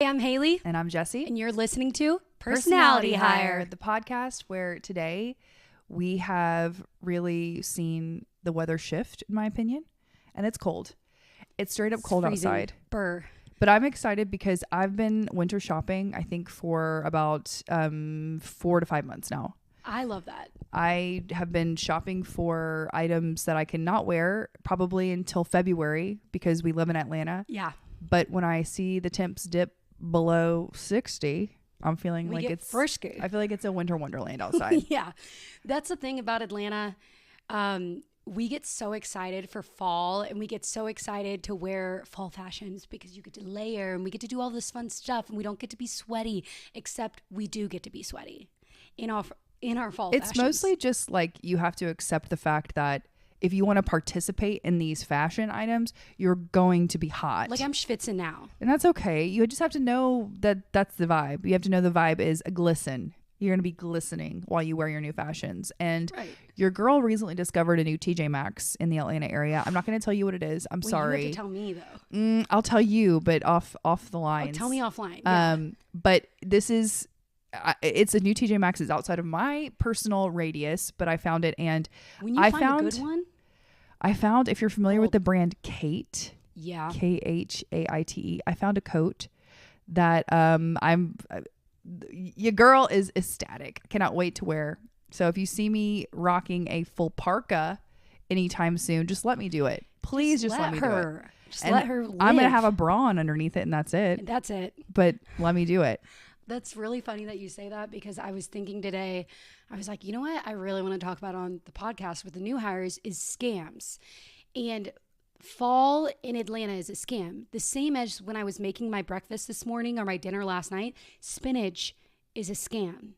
I'm Hailey. And I'm Jessi. And you're listening to Personality Hire, the podcast where today we have really seen the weather shift, in my opinion. And it's cold. It's straight up cold freezing. outside. Burr. But I'm excited because I've been winter shopping, I think, for about 4 to 5 months now. I love that. I have been shopping for items that I cannot wear probably until February because we live in Atlanta. Yeah. But when I see the temps dip below 60, I'm feeling like it's frisky. I feel like it's a winter wonderland outside. Yeah. That's the thing about Atlanta. We get so excited for fall and we get so excited to wear fall fashions because you get to layer and we get to do all this fun stuff and we don't get to be sweaty, except we do get to be sweaty in our fall It's fashions. mostly just like you have to accept the fact that if you want to participate in these fashion items, you're going to be hot. Like I'm schwitzing now. And that's okay. You just have to know that that's the vibe. You have to know the vibe is a glisten. You're going to be glistening while you wear your new fashions. And your girl recently discovered a new TJ Maxx in the Atlanta area. I'm not going to tell you what it is. I'm sorry. You have to tell me though. I'll tell you, but off the lines. Oh, tell me offline. Yeah. But this is... it's a new TJ Maxx. It's outside of my personal radius, but I found it, and when you find a good one, I found, if you're familiar with the brand Kate, yeah, Khaite, I found a coat that your girl is ecstatic. I cannot wait to wear. So if you see me rocking a full parka anytime soon, just let me do it. Please, just let me do it. Just let her live. I'm gonna have a bra on underneath it, and that's it. That's it. But let me do it. That's really funny that you say that because I was thinking today, I was like, you know what I really want to talk about on the podcast with the new hires is scams. And fall in Atlanta is a scam. The same as when I was making my breakfast this morning or my dinner last night, spinach is a scam.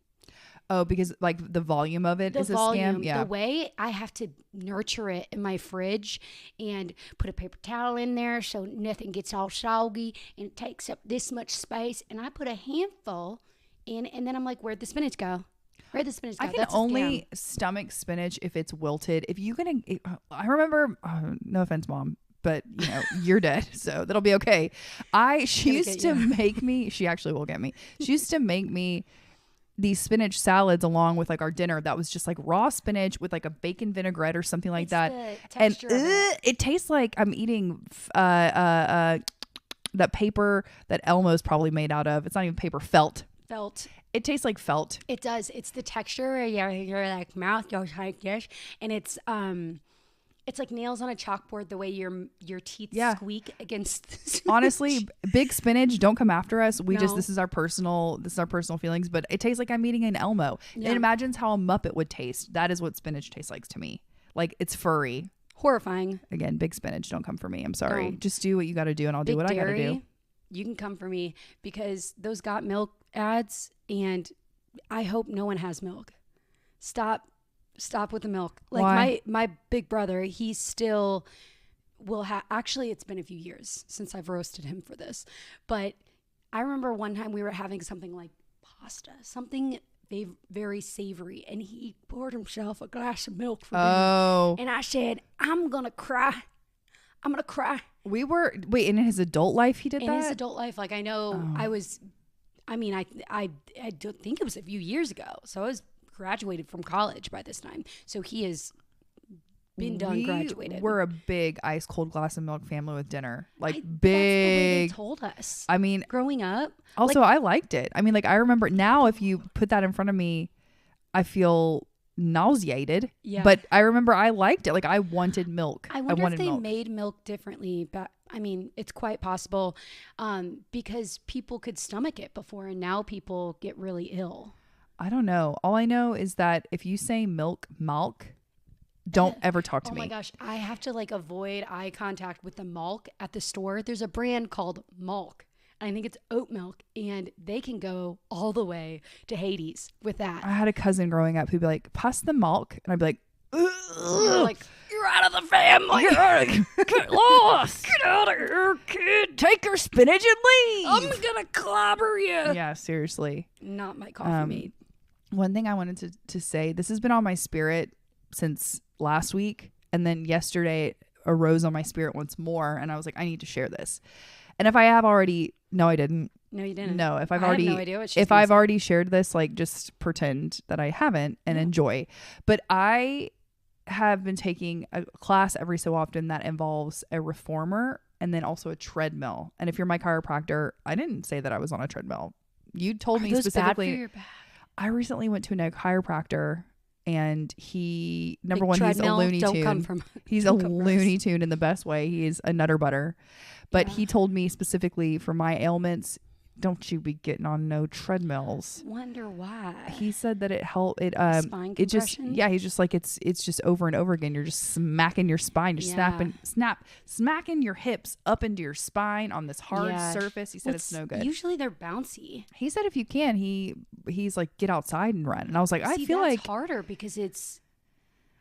Oh, because like the volume of it is a scam? Yeah. The way I have to nurture it in my fridge and put a paper towel in there so nothing gets all soggy and it takes up this much space. And I put a handful in and then I'm like, where'd the spinach go? Where'd the spinach go? I can only stomach spinach if it's wilted. If you can, I remember, no offense, Mom, but you know, you're dead, so that'll be okay. She used to make me, she actually will get me. She used to make me these spinach salads along with like our dinner that was just like raw spinach with like a bacon vinaigrette or something like that. And it tastes like I'm eating that paper that Elmo's probably made out of. It's not even paper, felt. It tastes like felt. It does. It's the texture where your like mouth goes like this, and it's like nails on a chalkboard. The way your teeth squeak against. Honestly, Big Spinach, don't come after us. This is our personal feelings. But it tastes like I'm eating an Elmo. Yeah. It imagines how a Muppet would taste. That is what spinach tastes like to me. Like it's furry, horrifying. Again, Big Spinach, don't come for me. I'm sorry. No. Just do what you got to do, and I'll do what I got to do. You can come for me because those got milk ads, and I hope no one has milk. Stop with the milk. Like Why? my big brother, he still will have, actually it's been a few years since I've roasted him for this, but I remember one time we were having something like pasta, something very savory, and he poured himself a glass of milk for dinner. And I said, I'm gonna cry. Wait, in his adult life he did that? In his adult life, like I know I don't think it was a few years ago, so I was graduated from college by this time, so he has been graduated. We're a big ice cold glass of milk family with dinner, like big. That's the way they told us. I mean, growing up. Also, I liked it. I mean, like I remember now. If you put that in front of me, I feel nauseated. Yeah. But I remember I liked it. Like I wanted milk. I wonder if they made milk differently. But I mean, it's quite possible, because people could stomach it before, and now people get really ill. I don't know. All I know is that if you say milk, don't ever talk to me. Oh my gosh. I have to like avoid eye contact with the milk at the store. There's a brand called Milk. I think it's oat milk, and they can go all the way to Hades with that. I had a cousin growing up who'd be like, pass the milk. And I'd be like, you're like, you're out of the family. Get lost. Get out of here, kid. Take your spinach and leave. I'm going to clobber you. Yeah, seriously. Not my coffee mate. One thing I wanted to say, this has been on my spirit since last week. And then yesterday it arose on my spirit once more. And I was like, I need to share this. And if I have already No, I didn't. No, you didn't. No, if I've I already, have no idea what she's if gonna I've say. already shared this, like just pretend that I haven't and enjoy. But I have been taking a class every so often that involves a reformer and then also a treadmill. And if you're my chiropractor, I didn't say that I was on a treadmill. You told me specifically. Bad for your back? I recently went to a chiropractor. And he, number Like one, he's a Looney don't Tune. come from. He's a Looney Tune in the best way. He is a nutter butter. But he told me specifically for my ailments, don't you be getting on no treadmills. Wonder why. He said that it helped. Spine It just, compression? yeah, he's just like, it's just over and over again. You're just smacking your spine. You're smacking your hips up into your spine on this hard surface. He said it's no good. Usually they're bouncy. He said if you can, he's like, get outside and run. And I was like, I feel that's like harder because it's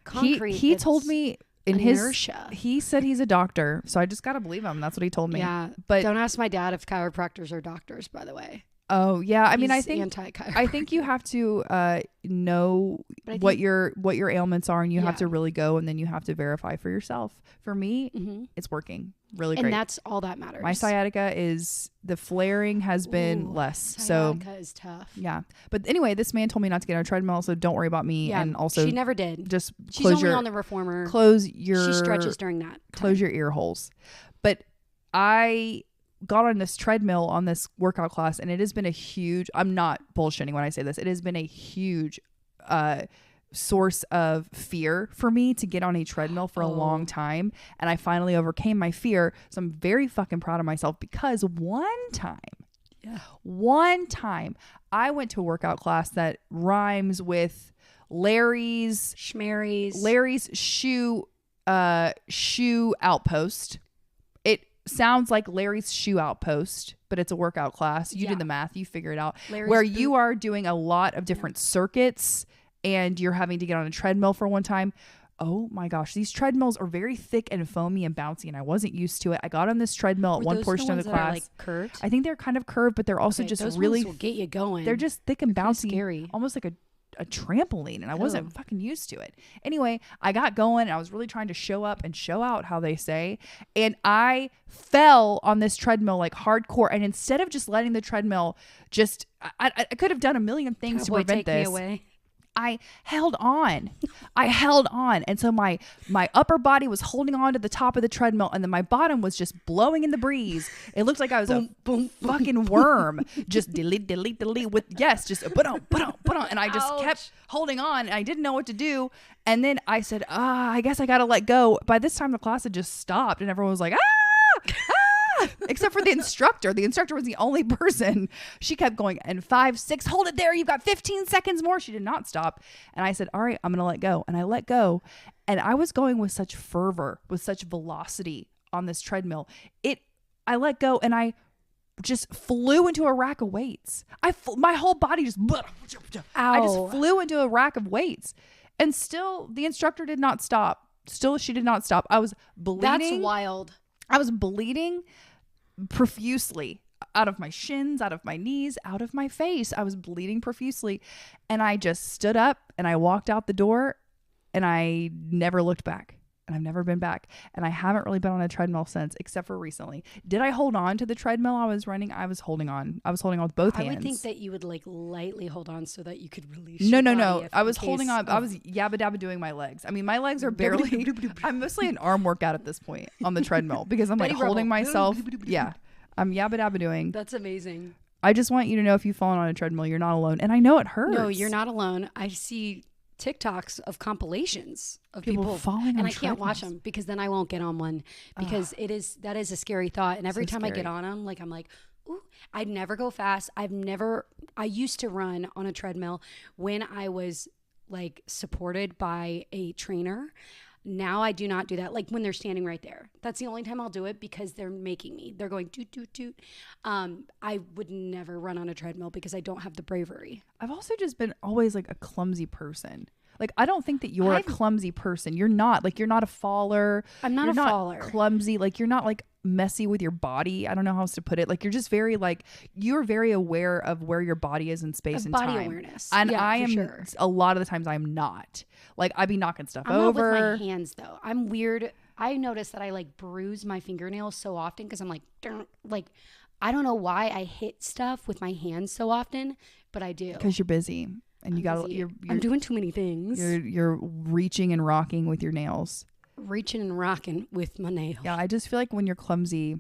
concrete. He told me in inertia. He said he's a doctor, so I just gotta believe him. That's what he told me. Yeah, but don't ask my dad if chiropractors are doctors, by the way. Oh yeah, I mean, He's I think anti-chiropractor. I think you have to know what your ailments are, and you have to really go, and then you have to verify for yourself. For me, it's working really great, and that's all that matters. My sciatica is the flaring has been less, sciatica is tough. Yeah, but anyway, this man told me not to get on a treadmill, so don't worry about me. Yeah, and also she never did. Just she's only on the reformer. She stretches during that. Close your ear holes, but I got on this treadmill on this workout class, and it has been a huge, I'm not bullshitting when I say this, it has been a huge source of fear for me to get on a treadmill for a long time, and I finally overcame my fear. So I'm very fucking proud of myself, because one time I went to a workout class that rhymes with Larry's shoe outpost. Sounds like Larry's shoe outpost, but it's a workout class. You did the math, you figure it out. You are doing a lot of different circuits, and you're having to get on a treadmill for one time. Oh my gosh, these treadmills are very thick and foamy and bouncy, and I wasn't used to it. I got on this treadmill at one portion of the class. Like curved? I think they're kind of curved, but they're also just those really ones will get you going. They're just thick and bouncy, scary. almost like a trampoline, and I wasn't fucking used to it. Anyway, I got going, and I was really trying to show up and show out, how they say, and I fell on this treadmill like hardcore. And instead of just letting the treadmill I could have done a million things to prevent this. Me away. I held on. And so my upper body was holding on to the top of the treadmill, and then my bottom was just blowing in the breeze. It looked like I was a fucking worm. Just delete with just put on. And I just kept holding on, and I didn't know what to do. And then I said, I guess I got to let go. By this time the class had just stopped, and everyone was like, except for the instructor. The instructor was the only person. She kept going, and 5, 6, hold it there. You've got 15 seconds more. She did not stop. And I said, all right, I'm going to let go. And I let go. And I was going with such fervor, with such velocity on this treadmill. I let go, and I just flew into a rack of weights. My whole body just, I just flew into a rack of weights. And still, the instructor did not stop. She did not stop. I was bleeding. That's wild. I was bleeding profusely out of my shins, out of my knees, out of my face. I was bleeding profusely, and I just stood up and I walked out the door, and I never looked back, and I've never been back. And I haven't really been on a treadmill since, except for recently. Did I hold on to the treadmill I was running? I was holding on. I was holding on with both hands. I would think that you would like lightly hold on so that you could release. No. I was holding on. I was yabba dabba doing my legs. I mean, my legs are barely. I'm mostly an arm workout at this point on the treadmill, because I'm like holding myself. Yeah, I'm yabba dabba doing. That's amazing. I just want you to know, if you've fallen on a treadmill, you're not alone. And I know it hurts. No, you're not alone. I see TikToks of compilations of people falling on, and I can't watch them, because then I won't get on one, because that is a scary thought. And every time I get on them, like, I'm like, ooh, I'd never go fast. I used to run on a treadmill when I was like supported by a trainer. Now I do not do that. Like when they're standing right there, that's the only time I'll do it, because they're making me, they're going toot, toot, toot. I would never run on a treadmill because I don't have the bravery. I've also just been always like a clumsy person. Like, I don't think that you're a clumsy person. You're not. Like, you're not a faller. I'm not faller. Clumsy. Like, you're not like messy with your body. I don't know how else to put it. Like, you're just very like, you're very aware of where your body is in space and time. Body awareness. And yeah, I am, sure. A lot of the times I'm not. Like, I be knocking stuff over. I'm not with my hands though. I'm weird. I notice that I like bruise my fingernails so often, because I'm like I don't know why I hit stuff with my hands so often, but I do. Because you're busy and you got you're I'm doing too many things. You're reaching and rocking with your nails. Reaching and rocking with my nails. Yeah, I just feel like when you're clumsy,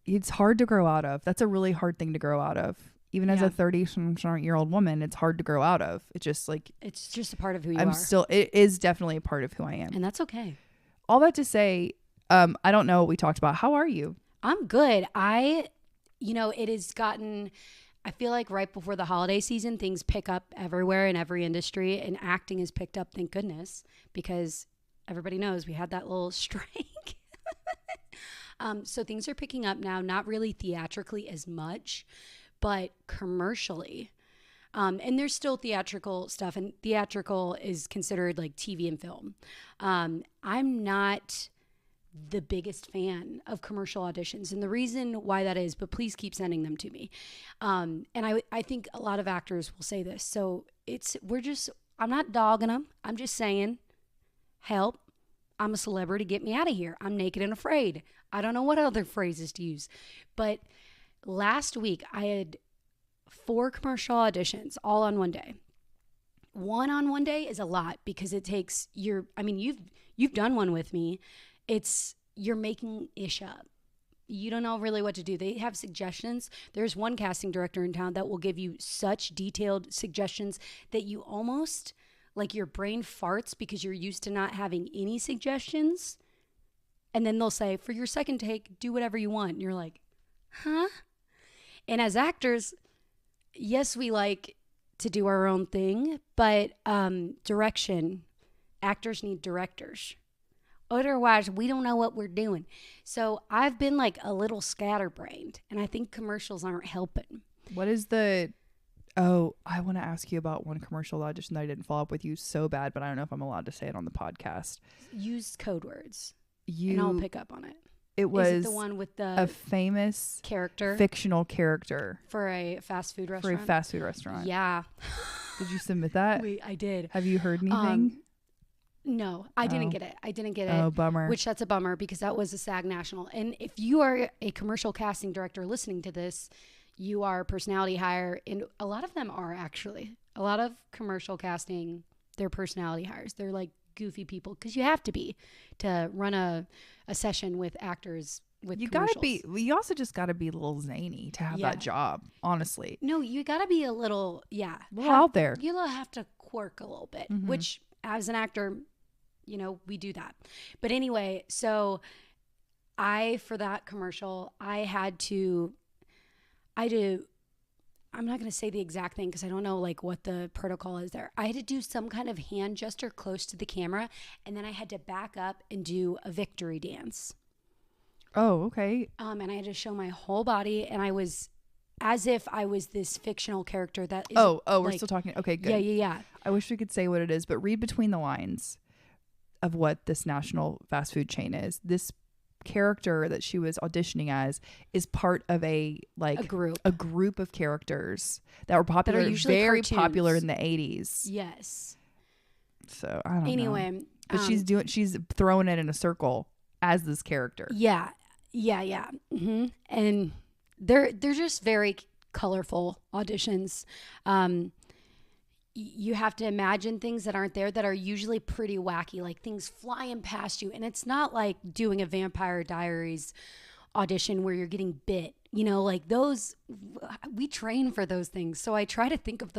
it's hard to grow out of. That's a really hard thing to grow out of. Even as a 30-year-old woman, it's hard to grow out of. It's just like it's just a part of who you are. It is definitely a part of who I am. And that's okay. All that to say, I don't know what we talked about. How are you? I'm good. It has gotten, I feel like right before the holiday season, things pick up everywhere in every industry, and acting has picked up, thank goodness, because everybody knows we had that little strike. So things are picking up now, not really theatrically as much, but commercially. And there's still theatrical stuff, and theatrical is considered like TV and film. I'm not the biggest fan of commercial auditions, and the reason why that is, but please keep sending them to me. And I think a lot of actors will say this. So I'm not dogging them. I'm just saying, help. I'm a celebrity. Get me out of here. I'm naked and afraid. I don't know what other phrases to use. But last week, I had 4 commercial auditions all on one day. One on one day is a lot because it takes you've done one with me. You're making ish up. You don't know really what to do. They have suggestions. There's one casting director in town that will give you such detailed suggestions that you almost like your brain farts because you're used to not having any suggestions. And then they'll say, for your second take, do whatever you want. And you're like, huh? And as actors, yes, we like to do our own thing, but direction, actors need directors. Otherwise, we don't know what we're doing. So I've been like a little scatterbrained, and I think commercials aren't helping. What is I want to ask you about one commercial audition that I didn't follow up with you so bad, but I don't know if I'm allowed to say it on the podcast. Use code words, and I'll pick up on it. It was Is it the one with a famous character, fictional character for a fast food restaurant. Yeah. Did you submit that? I did. Have you heard anything? No, I didn't get it. Oh, bummer. Which that's a bummer because that was a SAG National. And if you are a commercial casting director listening to this, you are a personality hire. And a lot of them are actually. A lot of commercial casting, they're personality hires. They're like goofy people because you have to be to run a session with actors with you also just got to be a little zany to have that job, honestly. No, you got to be a little out there. You have to quirk a little bit, which as an actor, we do that. But anyway, so for that commercial, I'm not going to say the exact thing because I don't know like what the protocol is there. I had to do some kind of hand gesture close to the camera, and then I had to back up and do a victory dance. Oh, okay. And I had to show my whole body, and I was as if I was this fictional character that is we're still talking. Okay, good. Yeah. I wish we could say what it is, but read between the lines of what this national fast food chain is. This character that she was auditioning as is part of a group of characters that were popular, that are usually very popular in the 80s. Yes. So I don't know. But she's throwing it in a circle as this character. Yeah. Mm-hmm. And they're just very colorful auditions. You have to imagine things that aren't there that are usually pretty wacky, like things flying past you. And it's not like doing a Vampire Diaries audition where you're getting bit, like those, we train for those things. So I try to think of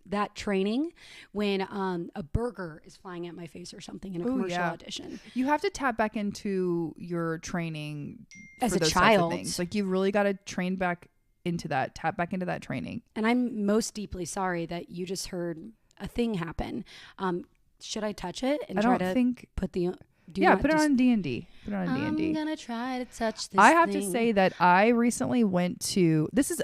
that training when a burger is flying at my face or something in a commercial audition. You have to tap back into your training as for a those child. Types of things. Like you've really got to tap back into that training. And I'm most deeply sorry that you just heard a thing happen. Should I touch it and put it on D&D. I'm gonna try to touch this. I have to say that I recently went to. This is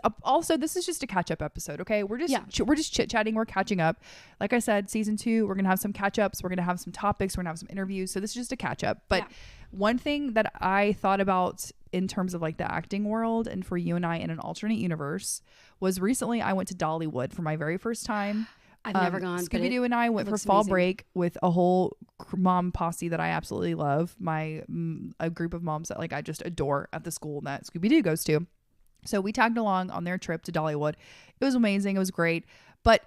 just a catch up episode. Okay, we're just chit chatting. We're catching up. Like I said, season 2, we're gonna have some catch ups. We're gonna have some topics. We're gonna have some interviews. So this is just a catch up. But one thing that I thought about in terms of like the acting world and for you and I in an alternate universe was recently I went to Dollywood for my very first time. I've never gone. Scooby-Doo and I went for fall break with a whole mom posse that I absolutely love. A group of moms that like I just adore at the school that Scooby-Doo goes to. So we tagged along on their trip to Dollywood. It was amazing. It was great. But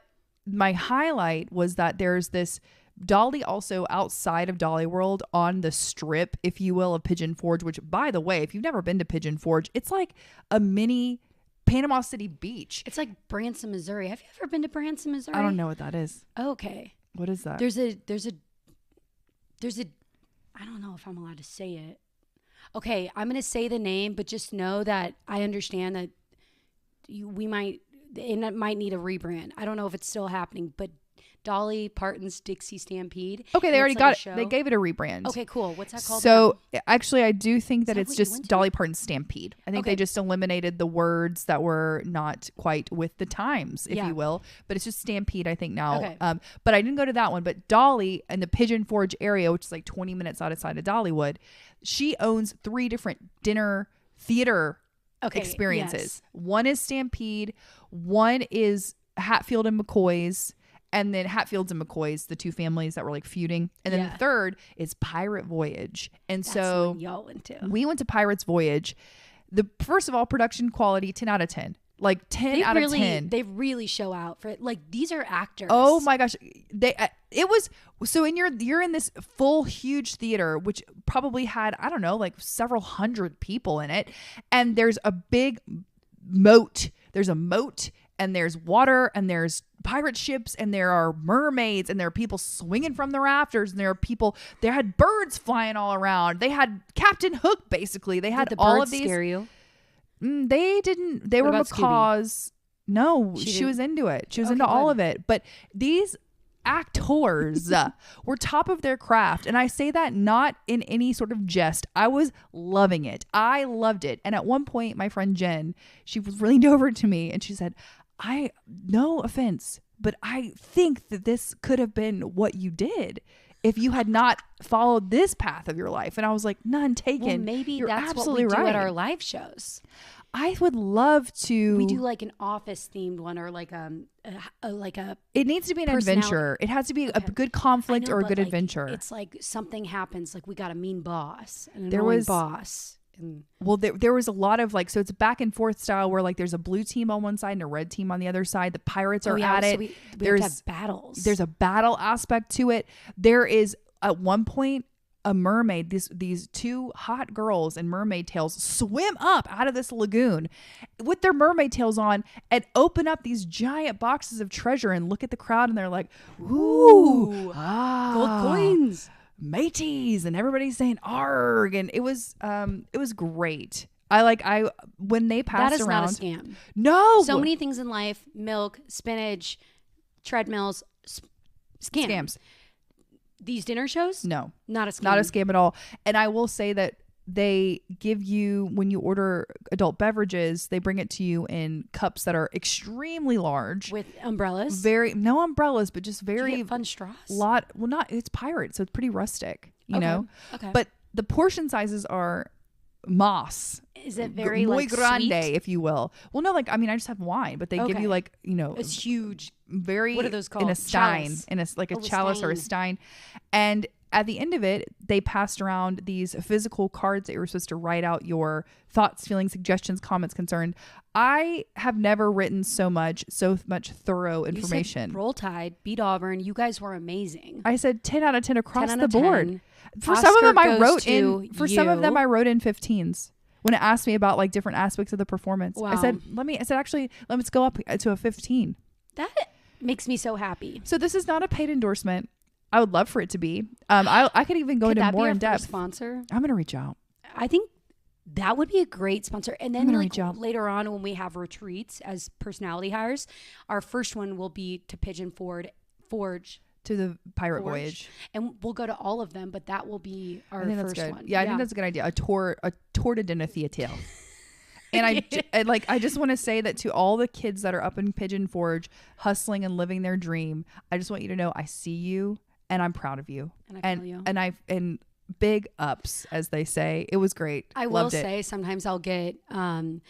my highlight was that there's this Dolly also outside of Dolly World on the strip, if you will, of Pigeon Forge, which, by the way, if you've never been to Pigeon Forge, it's like a mini Panama City Beach. It's like Branson, Missouri. Have you ever been to Branson, Missouri? I don't know what that is. Okay. What is that? There's a I don't know if I'm allowed to say it. Okay, I'm going to say the name, but just know that I understand that it might need a rebrand. I don't know if it's still happening, but Dolly Parton's Dixie Stampede. Okay, they already got it. They gave it a rebrand. Okay, cool. What's that called? So actually, I do think that it's just you Dolly Parton Stampede. I think they just eliminated the words that were not quite with the times, if you will. But it's just Stampede, I think now. Okay. But I didn't go to that one. But Dolly in the Pigeon Forge area, which is like 20 minutes outside of Dollywood, she owns 3 different dinner theater experiences. Yes. One is Stampede. One is Hatfield and McCoy's. And then Hatfields and McCoy's, the 2 families that were like feuding. And then the third is Pirate Voyage. And that's so what y'all went to. We went to Pirate's Voyage. First of all, production quality, 10 out of 10. Like 10 out of 10. They really show out for it. Like, these are actors. Oh my gosh. It was, so you're in this full huge theater, which probably had, I don't know, like several hundred people in it. And there's a big moat. There's a moat. And there's water, and there's pirate ships, and there are mermaids, and there are people swinging from the rafters, and there had birds flying all around. They had Captain Hook, basically. They had all of these. Did the birds scare you? They didn't. They were macaws. No, she was into it. She was into all of it. But these actors were top of their craft, and I say that not in any sort of jest. I was loving it. I loved it. And at one point, my friend Jen, she leaned over to me, and she said, no offense, but I think that this could have been what you did if you had not followed this path of your life. And I was like, none taken. Well, maybe You're that's absolutely what we do right. at our live shows. I would love to. We do like an office themed one, or like a. It needs to be an adventure. It has to be a good conflict or a good adventure. It's like something happens, like we got a mean boss, an annoying boss. Well, there was a lot of like, so it's back and forth style where like there's a blue team on one side and a red team on the other side. The pirates are at it. So we have to have battles. There's a battle aspect to it. There is at one point a mermaid. These 2 hot girls in mermaid tails swim up out of this lagoon with their mermaid tails on and open up these giant boxes of treasure and look at the crowd, and they're like, "Ooh, gold coins." Mateys," and everybody's saying "arg," and it was great. When they passed that is around, not a scam. No, so many things in life: milk, spinach, treadmills, scams. These dinner shows, no, not a scam. Not a scam at all. And I will say that they give you, when you order adult beverages, they bring it to you in cups that are extremely large with umbrellas. No umbrellas, but just very fun straws. It's pirate, so it's pretty rustic, you know. Okay. But the portion sizes are moss. Is it very muy like grande, sweet? If you will? Well, no, like I just have wine, but they give you like, it's huge. Very, what are those called? In a stein, chalice. a chalice or a stein, and at the end of it, they passed around these physical cards that you were supposed to write out your thoughts, feelings, suggestions, comments, concerns. I have never written so much thorough information. You said Roll Tide, beat Auburn. You guys were amazing. I said 10 out of 10 across 10 the board. 10. For Oscar some of them, I wrote in 15s. When it asked me about like different aspects of the performance, wow. I said, let's go up to a 15. That makes me so happy. So this is not a paid endorsement. I would love for it to be. I could even go into more in depth. Sponsor. I'm gonna reach out. I think that would be a great sponsor. And then like later on, when we have retreats as personality hires, our first one will be to Pigeon Forge. To the Pirate Voyage. And we'll go to all of them, but that will be our first one. Yeah, I think that's a good idea. A tour to dinner theater. And I just want to say that to all the kids that are up in Pigeon Forge, hustling and living their dream, I just want you to know I see you and I'm proud of you. And I feel you. And big ups, as they say. It was great. I will say sometimes I'll get my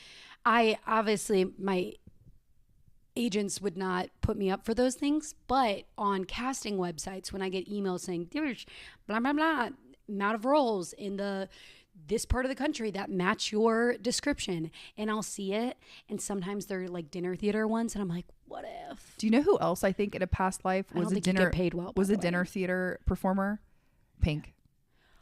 agents would not put me up for those things, but on casting websites, when I get emails saying there's blah blah blah amount of roles in the this part of the country that match your description, and I'll see it, and sometimes they're like dinner theater ones, and I'm like, what if? Do you know who else I think in a past life was a dinner paid well, was a dinner theater performer? Pink.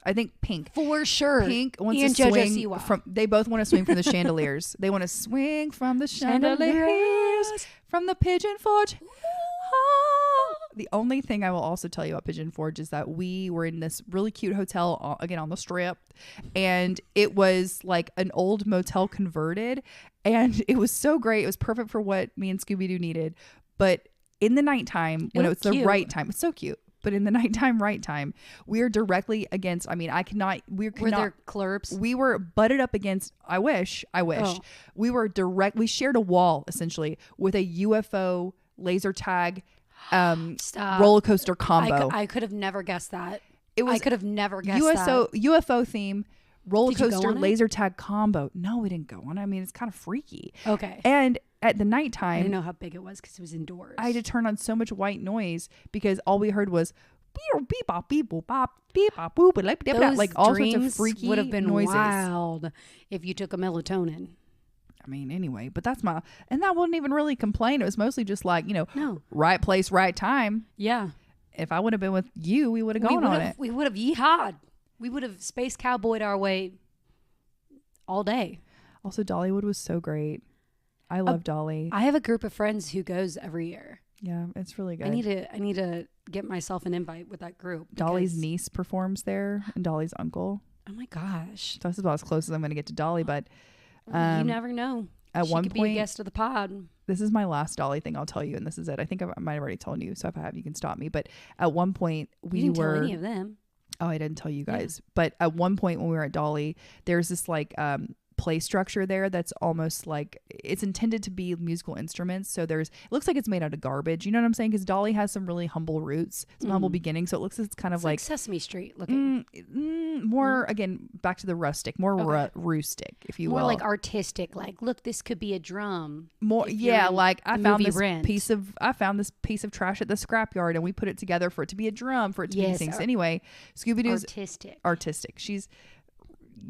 I think Pink for sure. Pink wants and to swing Jessi. from. They both want to swing from the chandeliers. They want to swing from the chandeliers from the Pigeon Forge. The only thing I will also tell you about Pigeon Forge is that we were in this really cute hotel, again on the Strip, and it was like an old motel converted, and it was so great. It was perfect for what me and Scooby-Doo needed. But in the nighttime, when it was the right time, it's so cute. But in the nighttime, right time, we are directly against. I mean, Were there clurbs? We were butted up against. I wish. Oh. We were We shared a wall essentially with a UFO laser tag. Roller coaster combo. I could have never guessed that. I could have never guessed UFO theme roller coaster laser it? tag combo. No, we didn't go on. I mean, it's kind of freaky. Okay. And at the nighttime, I didn't know how big it was because it was indoors. I had to turn on so much white noise because all we heard was beep bop beep boop bop beep bop boop like all sorts of freaky would have been noises. Wild if you took a melatonin. I mean, anyway, but and that wasn't even really complain. It was mostly just like, right place, right time. Yeah. If I would have been with you, we would have gone on it. We would have yeehawed. We would have space cowboyed our way all day. Also, Dollywood was so great. I love Dolly. I have a group of friends who goes every year. Yeah, it's really good. I need to get myself an invite with that group. Dolly's niece performs there and Dolly's uncle. Oh my gosh. So that's about as close as I'm going to get to Dolly, but you never know. At she one could point, be a guest of the pod. This is my last Dolly thing I'll tell you, and this is it. I think I might have already told you, so if I have, you can stop me. But at one point, you didn't tell any of them. Oh, I didn't tell you guys. Yeah. But at one point when we were at Dolly, there's this like play structure there that's almost like it's intended to be musical instruments. So it looks like it's made out of garbage. You know what I'm saying? Because Dolly has some really humble roots, some humble beginnings. So it looks it's kind of like Sesame Street looking. More again back to the rustic, more rustic, if you will. More like artistic. Like, look, this could be a drum. More, yeah. Like I found this piece of trash at the scrapyard, and we put it together for it to be a drum, for it to be things. Anyway, Scooby-Doo's artistic. She's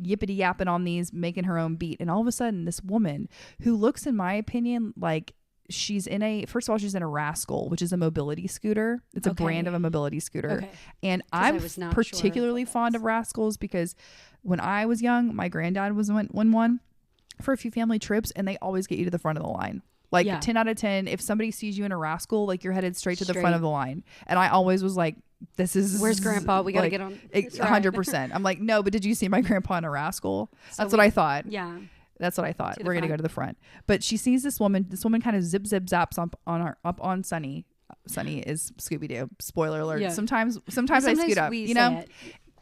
yippity yapping on these, making her own beat, and all of a sudden this woman who looks, in my opinion, like she's in a Rascal, which is a mobility scooter. It's a brand of a mobility scooter. And I'm particularly fond of Rascals because when I was young, my granddad was one for a few family trips, and they always get you to the front of the line. Like 10 out of 10, if somebody sees you in a Rascal, like you're headed straight to the front of the line. And I always was like, where's Grandpa? We got to get on. 100%. I'm like, no, but did you see my grandpa in a Rascal? That's what I thought. Yeah. That's what I thought. We're going to go to the front. But she sees this woman kind of zip zaps up on Sunny. Sunny is Scooby-Doo. Spoiler alert. Yeah. Sometimes I scoot up,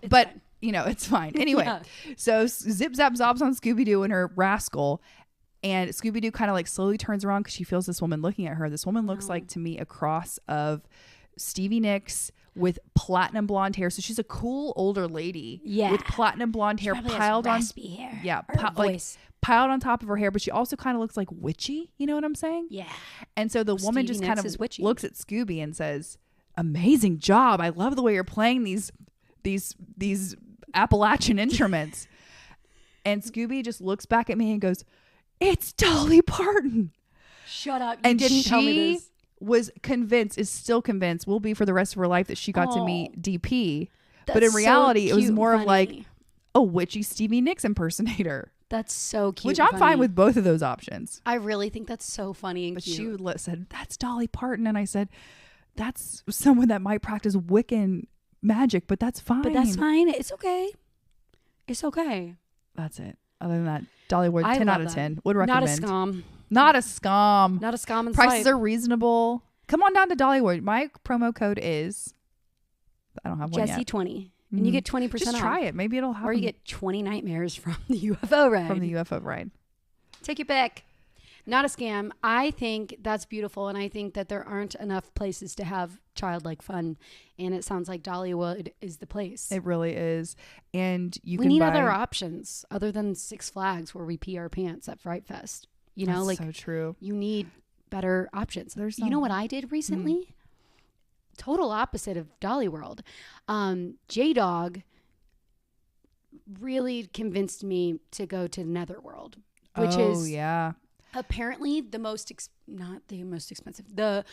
but fine. It's fine. Anyway, so zip zap zops on Scooby-Doo in her Rascal. And Scooby-Doo kind of like slowly turns around because she feels this woman looking at her. This woman looks like to me a cross of Stevie Nicks with platinum blonde hair. So she's a cool older lady with platinum blonde hair piled on hair. Yeah, piled on top of her hair. But she also kind of looks like witchy. You know what I'm saying? Yeah. And so the woman just kind of looks at Scooby and says, "Amazing job! I love the way you're playing these Appalachian instruments." And Scooby just looks back at me and goes, "It's Dolly Parton." Shut up. You didn't tell me this. Was convinced, is still convinced, will be for the rest of her life, that she got to meet DP. But in reality, it was more of like a witchy Stevie Nicks impersonator. That's so cute. Which I'm fine with both of those options. I really think that's so funny and cute. But she said, "That's Dolly Parton." And I said, "That's someone that might practice Wiccan magic, but that's fine." It's okay. It's okay. That's it. Other than that, Dollywood, 10 out of 10. Would recommend. Not a scam. Not a scam. Prices are reasonable. Come on down to Dollywood. My promo code is, I don't have one yet. Jessi20. And you get 20% off. Just try it. Maybe it'll happen. Or you get 20 nightmares from the UFO ride. Take your pick. Not a scam. I think that's beautiful. And I think that there aren't enough places to have childlike fun. And it sounds like Dollywood is the place. It really is. And we need other options other than Six Flags where we pee our pants at Fright Fest. That's so true. You need better options. You know what I did recently? Total opposite of Dolly World. J-Dog really convinced me to go to Netherworld, which is yeah, apparently not the most expensive, the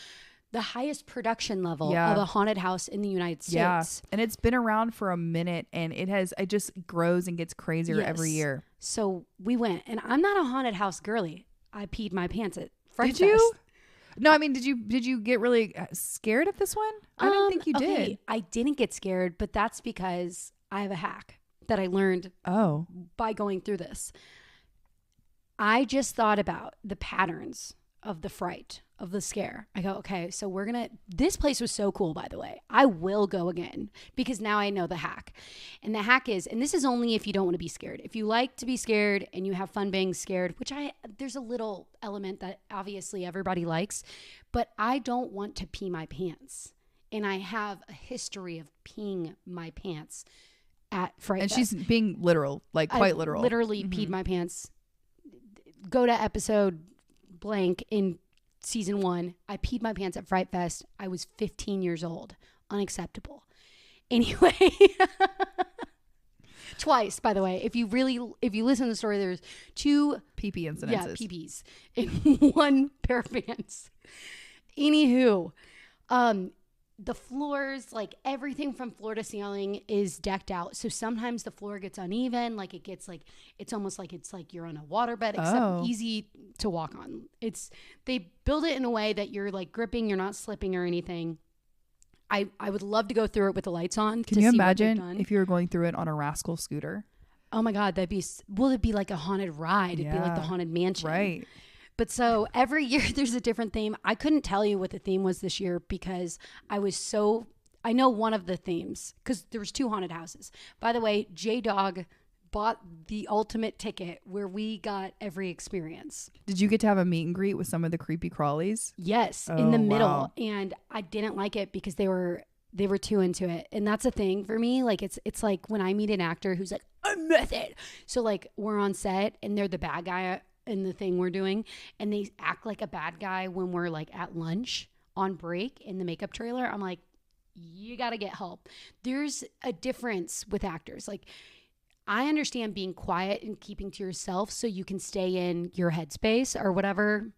highest production level Yeah. of a haunted house in the United States. yeah. And it's been around for a minute, and it just grows and gets crazier every Yes. year. So we went, and I'm not a haunted house girly. I peed my pants at Fright Did you? Fest. No, I mean, did you get really scared of this one? I didn't think you Okay, did. I didn't get scared, but that's because I have a hack that I learned Oh, by going through this. I just thought about the patterns of the fright, of the scare. I go, okay, so this place was so cool, by the way. I will go again because now I know the hack. And the hack is, and this is only if you don't want to be scared. If you like to be scared and you have fun being scared, there's a little element that obviously everybody likes, but I don't want to pee my pants. And I have a history of peeing my pants at Fright and Fest. she's being literal, like quite I literal. literally peed my pants. Go to episode blank in season 1. I peed my pants at Fright Fest. I was 15 years old. Unacceptable. Anyway, twice, by the way. If you listen to the story, there's 2 PP incidences. yeah, PPs in one pair of pants. Anywho, the floors, like everything from floor to ceiling is decked out. So sometimes the floor gets uneven. Like it's almost like you're on a waterbed, except easy to walk on. They build it in a way that you're like gripping, you're not slipping or anything. I would love to go through it with the lights on. Can you imagine if you were going through it on a rascal scooter? Oh my God, it'd be like a haunted ride. It'd be like the Haunted Mansion. Right. But so every year there's a different theme. I couldn't tell you what the theme was this year because I know one of the themes because there was 2 haunted houses. By the way, J-Dog bought the ultimate ticket where we got every experience. Did you get to have a meet and greet with some of the creepy crawlies? Yes, in the middle. Wow. And I didn't like it because they were too into it. And that's a thing for me. Like it's like when I meet an actor who's like, I'm method. So like we're on set and they're the bad guy in the thing we're doing, and they act like a bad guy when we're like at lunch on break in the makeup trailer. I'm like, you got to get help. There's a difference with actors. Like I understand being quiet and keeping to yourself so you can stay in your headspace or whatever,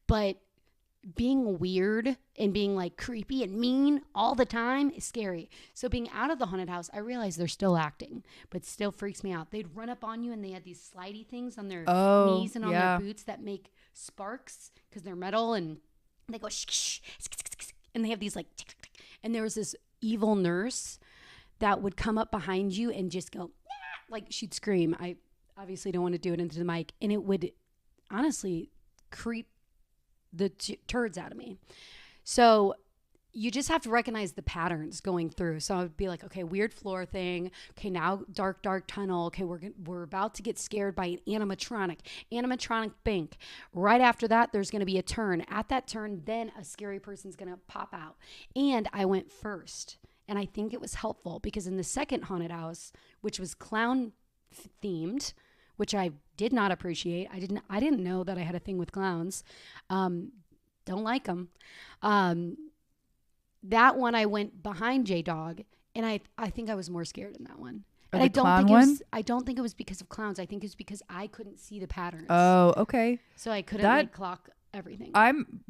but being weird and being like creepy and mean all the time is scary. So being out of the haunted house, I realize they're still acting, but still freaks me out. They'd run up on you and they had these slidey things on their knees and on their boots that make sparks because they're metal, and they go shh, shh, and they have these like tick, tick, tick. And there was this evil nurse that would come up behind you and just go like she'd scream. I obviously don't want to do it into the mic, and it would honestly creep the turds out of me. So you just have to recognize the patterns going through. So I would be like, okay, weird floor thing. Okay, now dark tunnel. Okay, we're about to get scared by an animatronic bank. Right after that, there's going to be a turn. At that turn, then a scary person's going to pop out. And I went first. And I think it was helpful because in the second haunted house, which was clown themed, which I did not appreciate. I didn't know that I had a thing with clowns. Don't like them. That one I went behind J-Dog, and I think I was more scared in that one. And I don't think it was because of clowns. I think it was because I couldn't see the patterns. Oh, okay. So I couldn't like clock everything. I'm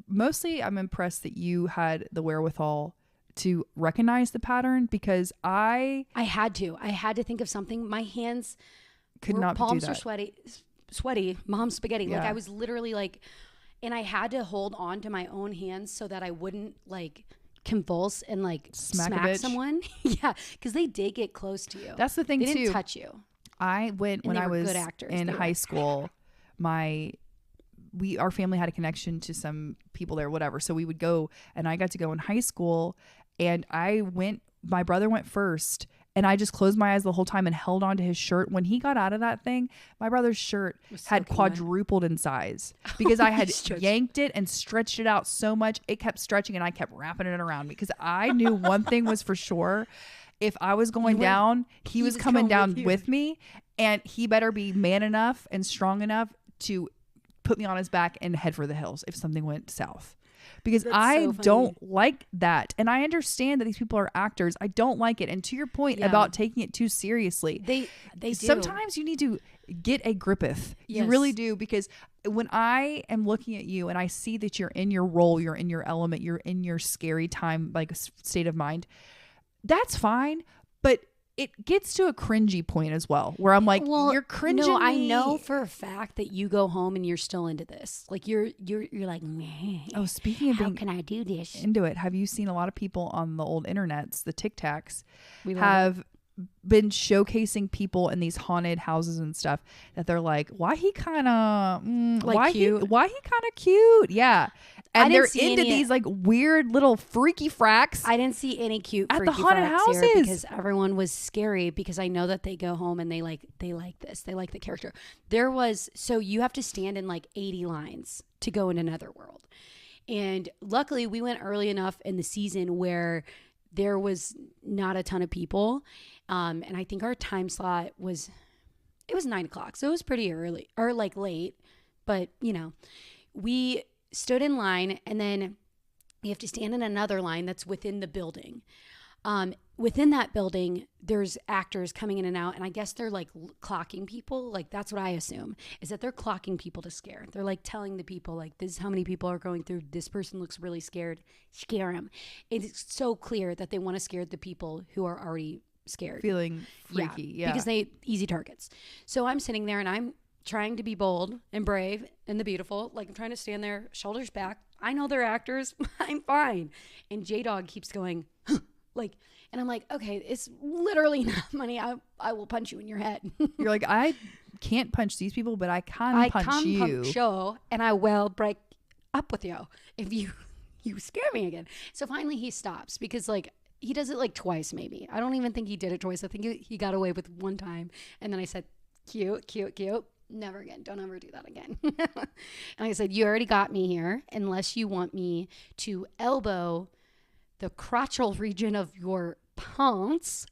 impressed that you had the wherewithal to recognize the pattern because I had to think of something. My hands could not do that. Palms were sweaty, mom spaghetti. Yeah. Like I was literally like, and I had to hold on to my own hands so that I wouldn't like convulse and like smack someone. Yeah, because they did get close to you. That's the thing too. They didn't touch you. I went when I was in high school. Our family had a connection to some people there, whatever. So we would go, and I got to go in high school, and my brother went first, and I just closed my eyes the whole time and held on to his shirt. When he got out of that thing, my brother's shirt had quadrupled in size because I had yanked it and stretched it out so much. It kept stretching, and I kept wrapping it around me because I knew one thing was for sure. If I was going down, he was coming down with me, and he better be man enough and strong enough to put me on his back and head for the hills if something went south. because That's I so funny. don't like that. And I understand that these people are actors. I don't like it. And to your point about taking it too seriously, they do. Sometimes you need to get a gripeth. You Yes. really do, because when I am looking at you and I see that you're in your role, you're in your element, you're in your scary time, like state of mind, that's fine. But it gets to a cringy point as well, where I'm like, you're cringing. No, I me. know for a fact that you go home and you're still into this. Like you're like, man. Oh, speaking of how being can I do this? into it, have you seen a lot of people on the old internets, the TikToks, We love have been showcasing people in these haunted houses and stuff that they're like, why he kind of Like cute? why he kind of cute, yeah. I And didn't they're see into any- these like weird little freaky fracks. I didn't see any cute At the freaky haunted fracks here houses. because everyone was scary, because I know that they go home and they like this. They like the character. So you have to stand in like 80 lines to go into Netherworld. And luckily we went early enough in the season where there was not a ton of people. And I think our time slot was 9 o'clock. So it was pretty early or like late, but we stood in line, and then you have to stand in another line that's within the building. Within that building, there's actors coming in and out, and I guess they're like clocking people. Like that's what I assume, is that they're clocking people to scare. They're like telling the people, like, this is how many people are going through. This person looks really scared. Scare him. It's so clear that they want to scare the people who are already scared. Feeling freaky, yeah. Because they easy targets. So I'm sitting there and I'm trying to be bold and brave and the beautiful. Like I'm trying to stand there, shoulders back. I know they're actors. I'm fine. And J-Dog keeps going, like, and I'm like, okay, it's literally not money. I will punch you in your head. You're like, I can't punch these people, but I can punch you. Punch you, and I will break up with you if you scare me again. So finally he stops, because like he does it like twice maybe. I don't even think he did it twice. I think he got away with one time. And then I said, cute, cute, cute. Never again. Don't ever do that again. And I said, you already got me here, unless you want me to elbow the crotchal region of your pants.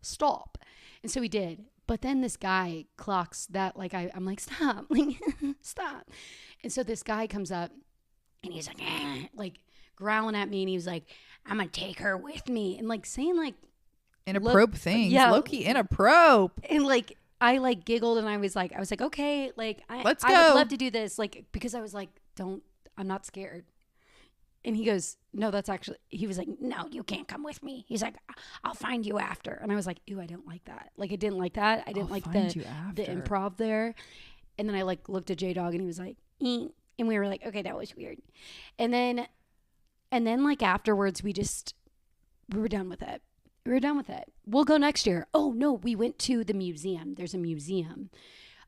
Stop. And so he did. But then this guy clocks that, like, I'm like, stop, like, stop. And so this guy comes up and he's like, like growling at me, and he was like, I'm gonna take her with me, and like saying like inappropriate things. yeah. Low-key inappropriate. And like I like giggled, and I was like, okay, like Let's I go. would love to do this, like, because I was like, I'm not scared. And he goes, no, he was like, no, you can't come with me. He's like, I'll find you after. And I was like, ew, I don't like that. Like, I didn't like that. I didn't like the improv there. And then I like looked at J-Dog, and he was like, and we were like, okay, that was weird. And then like afterwards, we were done with it. We'll go next year. Oh no, we went to the museum. There's a museum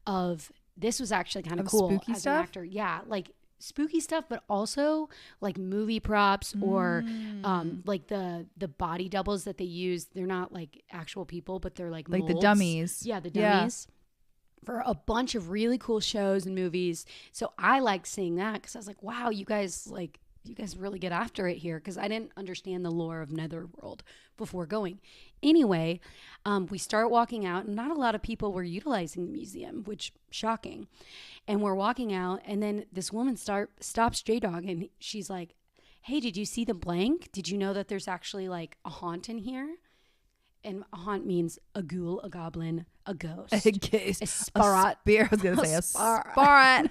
of, this was actually kind of cool. Spooky as stuff? an actor. Yeah, like spooky stuff, but also like movie props or like the body doubles that they use. They're not like actual people, but they're like molds. The dummies. Yeah, the dummies. For a bunch of really cool shows and movies. So I like seeing that, because I was like, wow, you guys really get after it here, because I didn't understand the lore of Netherworld before going. Anyway, we start walking out, and not a lot of people were utilizing the museum, which shocking. And we're walking out, and then this woman stops J-Dog, and she's like, hey, did you see the blank? Did you know that there's actually like a haunt in here? And a haunt means a ghoul, a goblin, a ghost. A spirit. I was going to say a spirit.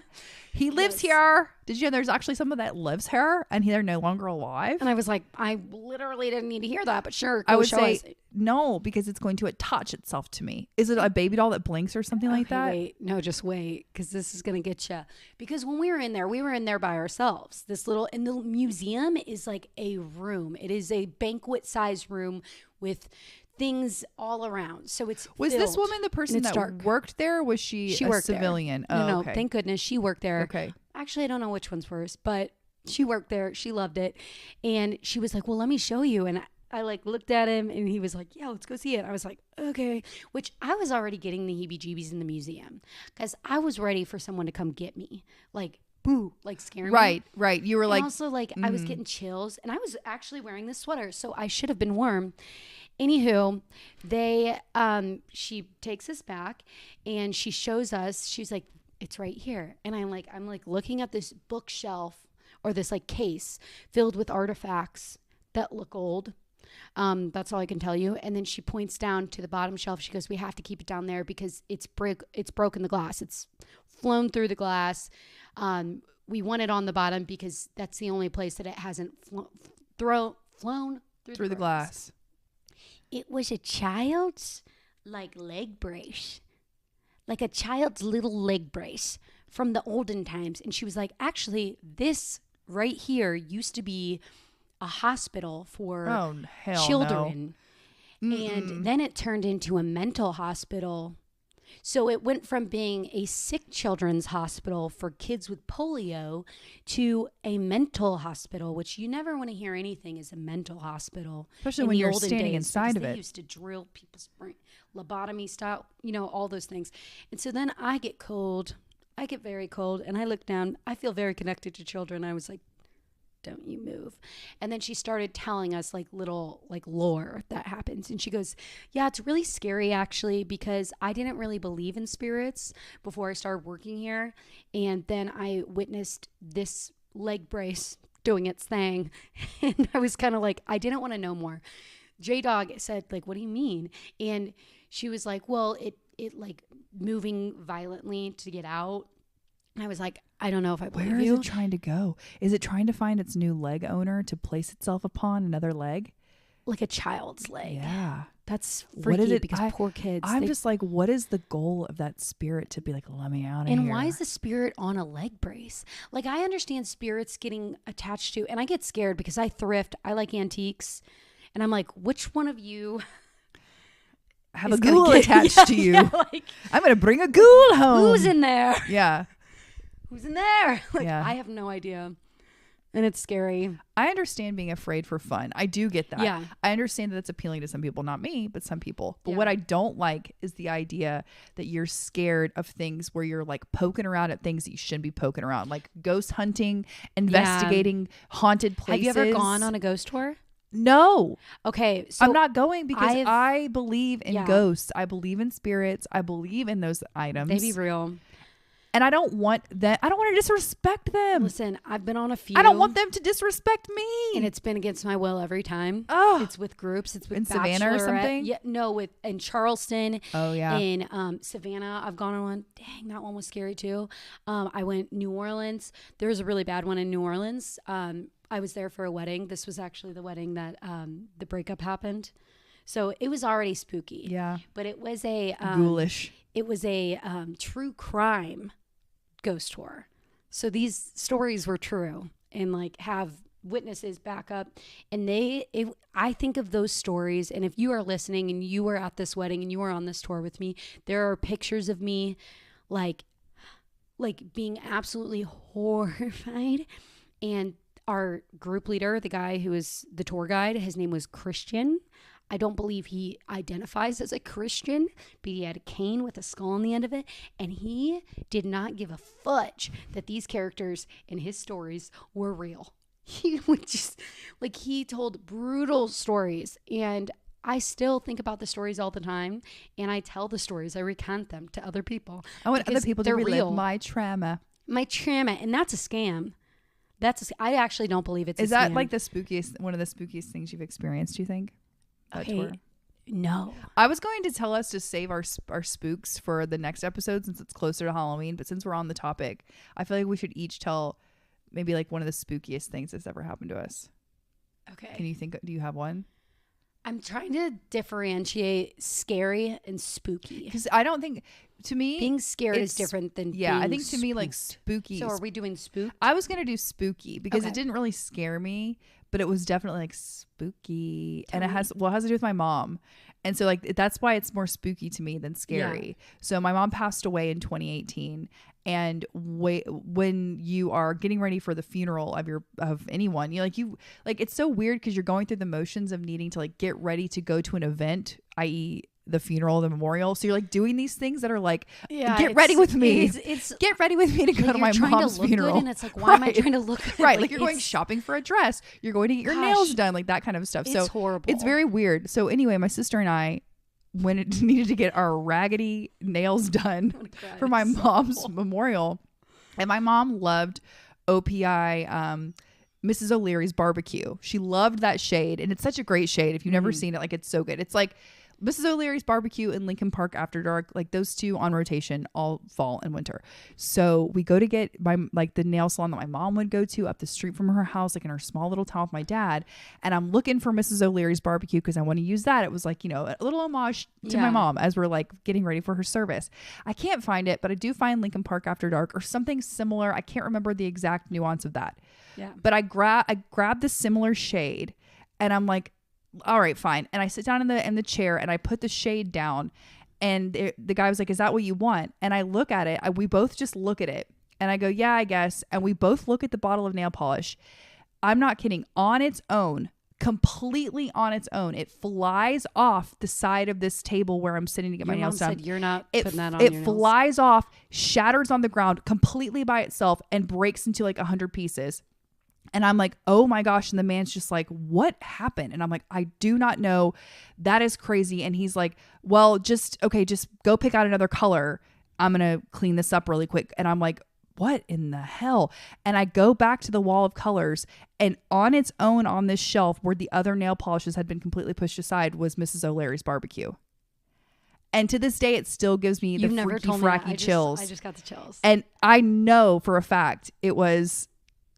He lives here. Did you know there's actually someone that lives here and they're no longer alive? And I was like, I literally didn't need to hear that, but sure. I would say no, because it's going to attach itself to me. Is it a baby doll that blinks or something like that? Wait, no, just wait, because this is going to get you. Because when we were in there by ourselves. And the museum is like a room. It is a banquet size room with things all around. So was this woman the person that worked there, or was she a civilian? There. No, thank goodness she worked there. Okay. Actually, I don't know which one's worse, but she worked there. She loved it. And she was like, well, let me show you. And I like looked at him, and he was like, yeah, let's go see it. I was like, okay. Which I was already getting the heebie-jeebies in the museum, because I was ready for someone to come get me. Like, boo, like scare me. Right. You were like, and also like I was getting chills, and I was actually wearing this sweater, so I should have been warm. Anywho, she takes us back, and she shows us, she's like, it's right here. And I'm like looking at this bookshelf or this like case filled with artifacts that look old. That's all I can tell you. And then she points down to the bottom shelf. She goes, we have to keep it down there because it's broken the glass. It's flown through the glass. We want it on the bottom because that's the only place that it hasn't flown through the glass. It was a child's like leg brace, like a child's little leg brace from the olden times. And she was like, actually, this right here used to be a hospital for children. No. And then it turned into a mental hospital. So it went from being a sick children's hospital for kids with polio to a mental hospital, which you never want to hear anything as a mental hospital. Especially when you're standing inside of it. They used to drill people's brain, lobotomy style, all those things. And so then I get cold. I get very cold. And I look down. I feel very connected to children. I was like, don't you move. And then she started telling us like little like lore that happens. And she goes, yeah, it's really scary actually, because I didn't really believe in spirits before I started working here. And then I witnessed this leg brace doing its thing. And I was kind of like, I didn't want to know more. J-Dog said like, what do you mean? And she was like, well, it like moving violently to get out. And I was like, I don't know if I believe you. Where is it trying to go? Is it trying to find its new leg owner to place itself upon another leg? Like a child's leg. Yeah. That's freaky because poor kids. I'm just like, what is the goal of that spirit to be like, let me out of here? And why is the spirit on a leg brace? Like, I understand spirits getting attached to, and I get scared because I thrift. I like antiques. And I'm like, which one of you have a ghoul attached to you? Yeah, like, I'm going to bring a ghoul home. Who's in there? Yeah. Who's in there? Like, yeah. I have no idea. And it's scary. I understand being afraid for fun. I do get that. Yeah. I understand that it's appealing to some people, not me, but some people. But what I don't like is the idea that you're scared of things where you're like poking around at things that you shouldn't be poking around, like ghost hunting, investigating haunted places. Have you ever gone on a ghost tour? No. Okay. So I'm not going because I believe in ghosts. I believe in spirits. I believe in those items. They be real. And I don't want that. I don't want to disrespect them. Listen, I've been on a few. I don't want them to disrespect me. And it's been against my will every time. Oh, it's with groups. It's with in Savannah or something. Yeah, no, in Charleston. Oh yeah. In Savannah, I've gone on one. Dang, that one was scary too. I went New Orleans. There was a really bad one in New Orleans. I was there for a wedding. This was actually the wedding that the breakup happened. So it was already spooky. Yeah. But it was a ghoulish. It was a true crime ghost tour. So these stories were true and like have witnesses back up. And I think of those stories. And if you are listening and you were at this wedding and you were on this tour with me, there are pictures of me like being absolutely horrified. And our group leader, the guy who was the tour guide, his name was Christian. I don't believe he identifies as a Christian, but he had a cane with a skull on the end of it. And he did not give a fudge that these characters in his stories were real. He would just, like, he told brutal stories. And I still think about the stories all the time. And I tell the stories, I recount them to other people. I want other people to relive real. my trauma. My trauma. And that's a scam. I actually don't believe it's a scam. Is that like one of the spookiest things you've experienced, do you think? Okay. No. I was going to tell us to save our spooks for the next episode since it's closer to Halloween, but since we're on the topic, I feel like we should each tell maybe like one of the spookiest things that's ever happened to us. Okay. Do you have one? I'm trying to differentiate scary and spooky. Because I don't think, to me, being scared is different than being I think to spooked. me like spooky. So are we doing spooked? I was going to do spooky because it didn't really scare me, but it was definitely like spooky. And it has to do with my mom. And so like that's why it's more spooky to me than scary. Yeah. So my mom passed away in 2018. And when you are getting ready for the funeral of anyone, it's so weird because you're going through the motions of needing to like get ready to go to an event, i.e. the funeral, the memorial. So you're like doing these things that are like, get ready with me. Get ready with me to go to my mom's funeral. And it's like, why am I trying to look good? Right. Like you're going shopping for a dress. You're going to get your nails done, like that kind of stuff. It's horrible. It's very weird. So anyway, my sister and I, when it needed to get our raggedy nails done for my mom's memorial. And my mom loved OPI, Mrs. O'Leary's barbecue. She loved that shade, and it's such a great shade. If you've never seen it, like, it's so good. It's like Mrs. O'Leary's barbecue and Lincoln Park After Dark, like those two on rotation all fall and winter. So we go to get the nail salon that my mom would go to up the street from her house, like in her small little town with my dad. And I'm looking for Mrs. O'Leary's barbecue because I want to use that. It was like, a little homage to my mom as we're like getting ready for her service. I can't find it, but I do find Lincoln Park After Dark or something similar. I can't remember the exact nuance of that. Yeah. But I grab the similar shade and I'm like, all right, fine. And I sit down in the chair and I put the shade down, and the guy was like, is that what you want? And I look at it. We both just look at it and I go, yeah, I guess. And we both look at the bottle of nail polish. I'm not kidding. On its own, completely on its own, it flies off the side of this table where I'm sitting to get my nails done. You're not putting that on your nails. It flies off, shatters on the ground completely by itself, and breaks into like 100 pieces. And I'm like, oh my gosh. And the man's just like, what happened? And I'm like, I do not know. That is crazy. And he's like, well, just go pick out another color. I'm going to clean this up really quick. And I'm like, what in the hell? And I go back to the wall of colors, and on its own on this shelf where the other nail polishes had been completely pushed aside was Mrs. O'Leary's barbecue. And to this day, it still gives me the freaky, fracky chills. I just got the chills. And I know for a fact it was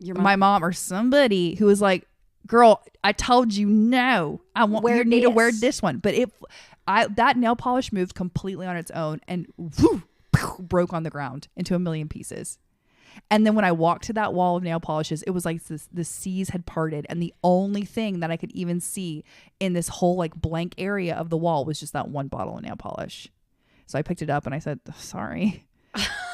my mom or somebody who was like, girl, I told you no. I want you need to wear this one. But that nail polish moved completely on its own and broke on the ground into a million pieces. And then when I walked to that wall of nail polishes, it was like the seas had parted, and the only thing that I could even see in this whole like blank area of the wall was just that one bottle of nail polish. So I picked it up and I said, sorry.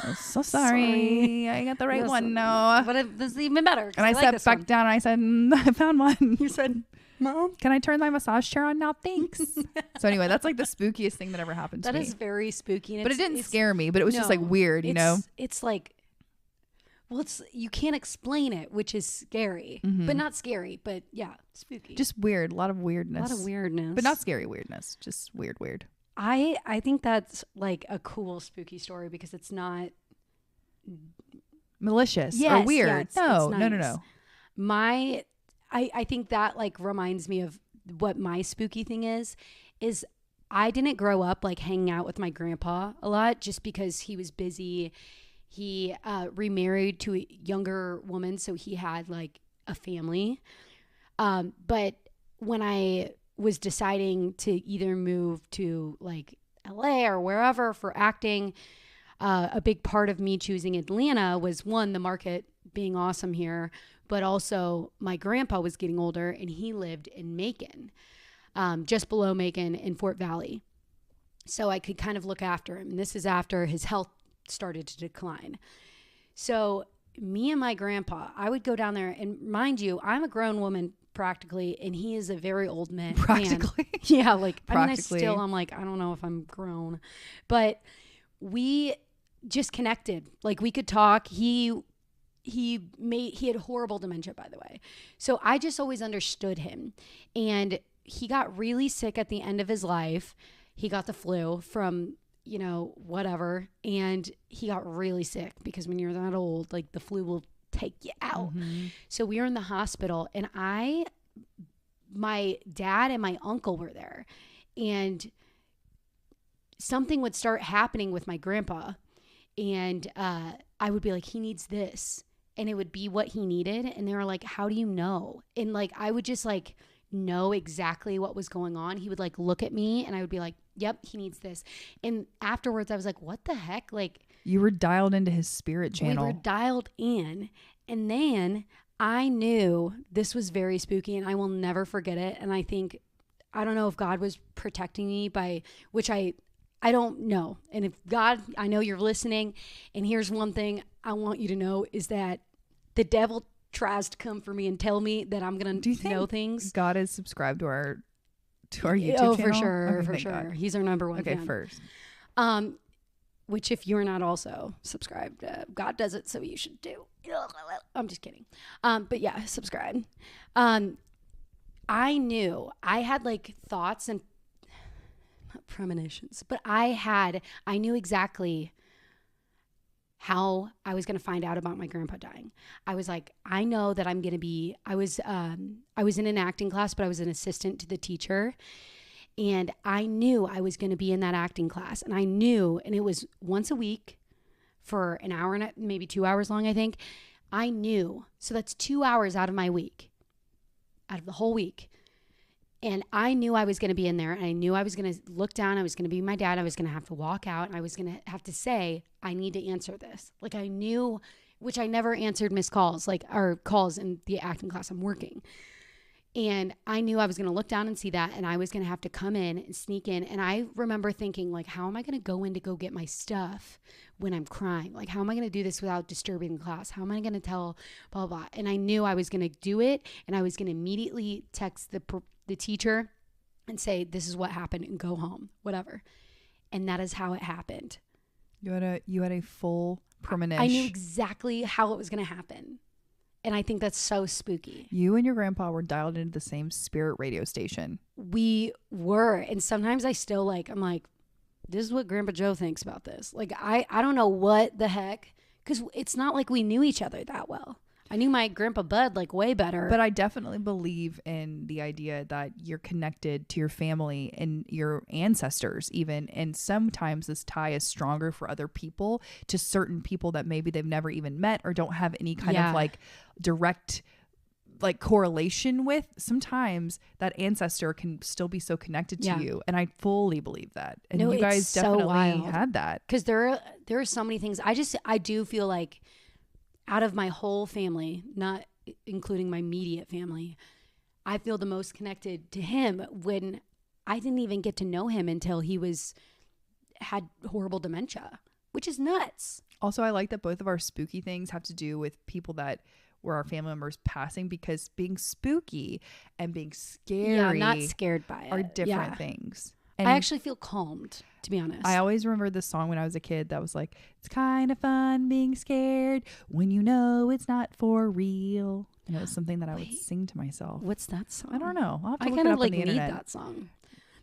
I'm so sorry. I got the right one now. But this is even better. And I sat back down and I said, I found one. You said, Mom, can I turn my massage chair on now? Thanks. So anyway, that's like the spookiest thing that ever happened to me. That is very spooky. But it didn't scare me, but it was just like weird, It's like, well, you can't explain it, which is scary, but not scary, but yeah, spooky. Just weird. A lot of weirdness. But not scary weirdness. Just weird. I think that's like a cool spooky story because it's not malicious or weird. It's nice. No. I think that like reminds me of what my spooky thing is I didn't grow up like hanging out with my grandpa a lot just because he was busy. He remarried to a younger woman, so he had like a family. But when I was deciding to either move to like LA or wherever for acting, a big part of me choosing Atlanta was one, the market being awesome here, but also my grandpa was getting older and he lived in Macon, just below Macon in Fort Valley. So I could kind of look after him. And this is after his health started to decline. So me and my grandpa, I would go down there, and mind you, I'm a grown woman practically, and he is a very old man. Practically? Yeah, like, practically. I'm like, I don't know if I'm grown. But we just connected. Like, we could talk. He had horrible dementia, by the way. So I just always understood him. And he got really sick at the end of his life. He got the flu from, whatever. And he got really sick because when you're that old, like the flu will take you out. Mm-hmm. So we were in the hospital, and my dad and my uncle were there, and something would start happening with my grandpa, and I would be like, he needs this, and it would be what he needed. And they were like, how do you know? And like, I would just like know exactly what was going on. He would like look at me, and I would be like, yep, he needs this. And afterwards I was like, what the heck? Like, you were dialed into his spirit channel. We were dialed in. And then I knew this was very spooky, and I will never forget it. And I don't know if God was protecting me by, which I don't know. And if God, I know you're listening, and here's one thing I want you to know is that the devil tries to come for me and tell me that I'm going to know things. God is subscribed to our YouTube channel? For sure. Okay, for sure. God. He's our number one fan. First. Which if you're not also subscribed, God does it, so you should do. I'm just kidding. But yeah, subscribe. I knew I had like thoughts and not premonitions, but I knew exactly how I was going to find out about my grandpa dying. I was like, I know that I'm going to be, I was in an acting class, but I was an assistant to the teacher. And I knew I was going to be in that acting class. And I knew, and it was once a week for an hour and maybe 2 hours long, I think. I knew. So that's 2 hours out of my week, out of the whole week. And I knew I was going to be in there, and I knew I was going to look down. I was going to be my dad. I was going to have to walk out, and I was going to have to say, I need to answer this. Like I knew, which I never answered missed calls, or calls in the acting class I'm working. And I knew I was going to look down and see that, and I was going to have to come in and sneak in. And I remember thinking, like, how am I going to go in to go get my stuff when I'm crying? Like, how am I going to do this without disturbing the class? How am I going to tell blah, blah, blah? And I knew I was going to do it, and I was going to immediately text the teacher and say, this is what happened, and go home, whatever. And that is how it happened. You had a full premonition. I knew exactly how it was going to happen. And I think that's so spooky. You and your grandpa were dialed into the same spirit radio station. We were. And sometimes I still I'm like, this is what Grandpa Joe thinks about this. Like, I don't know what the heck. Because it's not like we knew each other that well. I knew my Grandpa Bud way better. But I definitely believe in the idea that you're connected to your family and your ancestors even. And sometimes this tie is stronger for other people, to certain people that maybe they've never even met or don't have any kind of direct correlation with. Sometimes that ancestor can still be so connected to you. And I fully believe that. And you guys definitely had that. Because there are so many things. I do feel like, out of my whole family, not including my immediate family, I feel the most connected to him when I didn't even get to know him until he had horrible dementia, which is nuts. Also, I like that both of our spooky things have to do with people that were our family members passing, because being spooky and being scary, I'm not scared by it, are different things. And I actually feel calmed, to be honest. I always remember this song when I was a kid that was like, it's kind of fun being scared when you know it's not for real. And it was something that I would sing to myself. What's that song? I don't know. I'll have to I look kind it of up on the need internet. that song.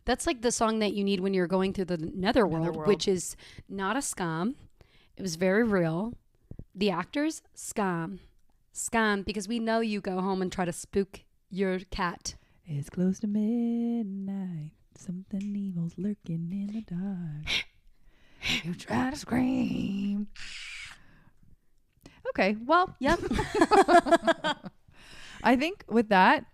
That's like the song that you need when you're going through the netherworld, which is not a scam. It was very real. The actors, scam, because we know you go home and try to spook your cat. It's close to midnight. Something evil's lurking in the dark. You try to scream. Okay, well, yep. I think with that,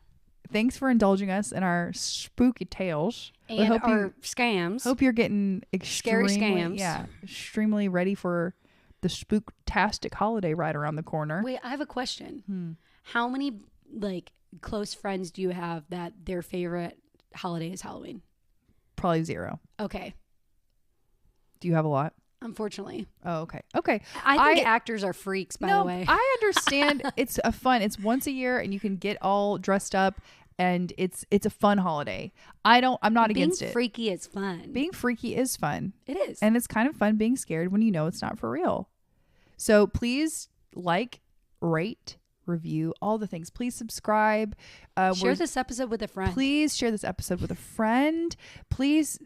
thanks for indulging us in our spooky tales. And our scams. Hope you're getting scary scams. Yeah, extremely ready for the spooktastic holiday right around the corner. Wait, I have a question. How many close friends do you have that their favorite holiday is Halloween? Probably 0. Okay. Do you have a lot? Unfortunately. Oh, okay. I think actors are freaks, by the way. I understand. It's it's once a year and you can get all dressed up and it's a fun holiday. I'm not against it. Being freaky is fun. Being freaky is fun. It is. And it's kind of fun being scared when you know it's not for real. So please rate, review, all the things. Please subscribe. Share this episode with a friend. Please share this episode with a friend. Please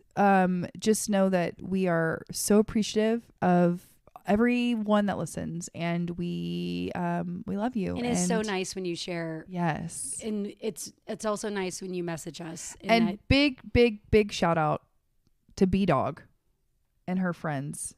just know that we are so appreciative of everyone that listens, and we love you. And it's so nice when you share. Yes. And it's also nice when you message us. And big shout out to B-Dog and her friends,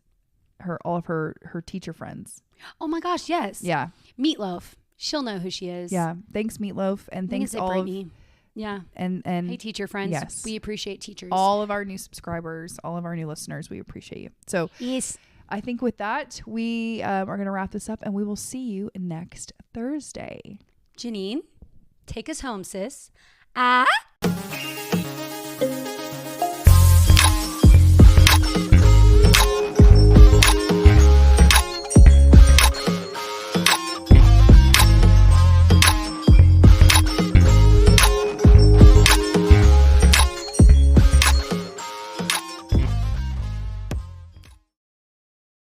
all of her teacher friends. Oh my gosh, yes. Yeah. Meatloaf. She'll know who she is. Yeah. Thanks, Meatloaf. And thanks all Brittany. Yeah. And hey, teacher friends. Yes. We appreciate teachers. All of our new subscribers, all of our new listeners, we appreciate you. So yes. I think with that, we are going to wrap this up, and we will see you next Thursday. Janine, take us home, sis.